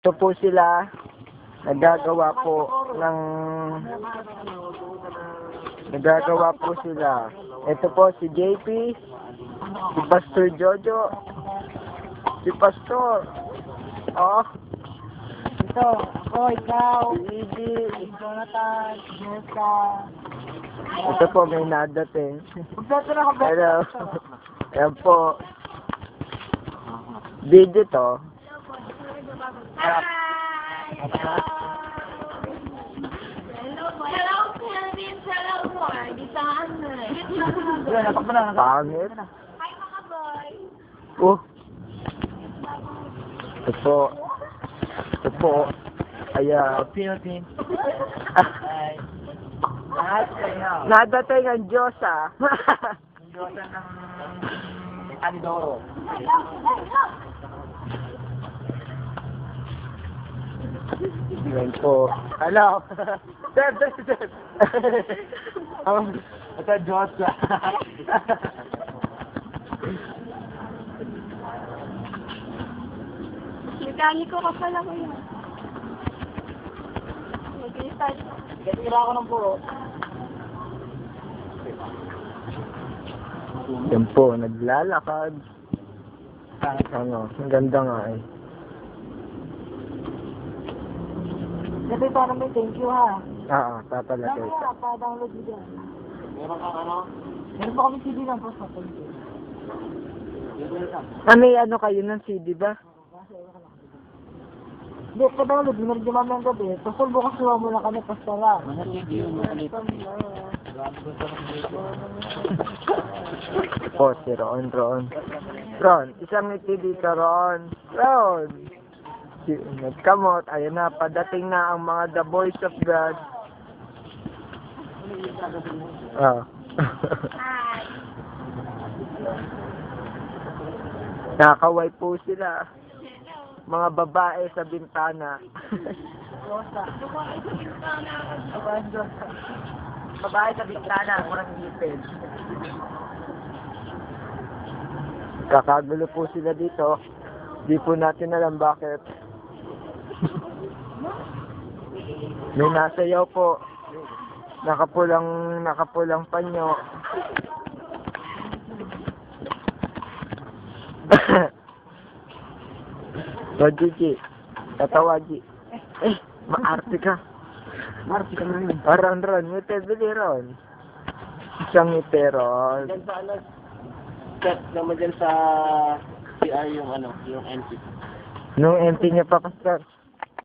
Ito po sila, nagagawa po sila. Ito po si JP, si Pastor Jojo, si Pastor. Oh, Ito, ako, ikaw, si Iggy. Jonathan, Jessica. Ito po may nadating. Kompleto na, kompleto. Hello. Ayan po. Video to. Hello, Philippines. Hello, boy. Dito Wala, napak mo na. Pangit. Hi, mga boy. Oh. Ito po. Ito po. Ayan. Philippines. Ah, Lahat kayo. nadating ang Diyos ah. Ang Diyosan ng Andoro. Yan po. Hello. Sir. Ito, Diyos. Mekaniko ka pala ko yun. Mag-start. Katira ako ng puro. Yan po, naglalakad. Ano, ang ganda nga eh. Kasi parang may thank you ha. Papalagay Dami ko. ha, pa-download mo dyan. Meron kang ano? Meron pa kami CD lang, post na thank you. May ano kayo ng CD ba? Hindi, pa-download mo rin dumami ang gabi. Tapos bukas suwa mo na kami, posta lang. Po, si Ron. Ron, isang ngiti dito, Ron. Nagkamot, ayun na, padating na ang mga The Voice of God. Ah. Hi. Nakakaway po sila. Mga babae sa bintana. Babae sa bintana, murang ngipin. Kakagulo po sila dito. Di po natin alam bakit. May nasayaw po. Nakapulang panyo. Gigi, tatawa G. Maarte ka. Marti ka na yun. Ron, ngiti, bili Ron. Isang ngiti, Ron. Diyan sa ano? Set naman dyan sa CR yung ano, yung NC. Nung empty niya pa, Pastor.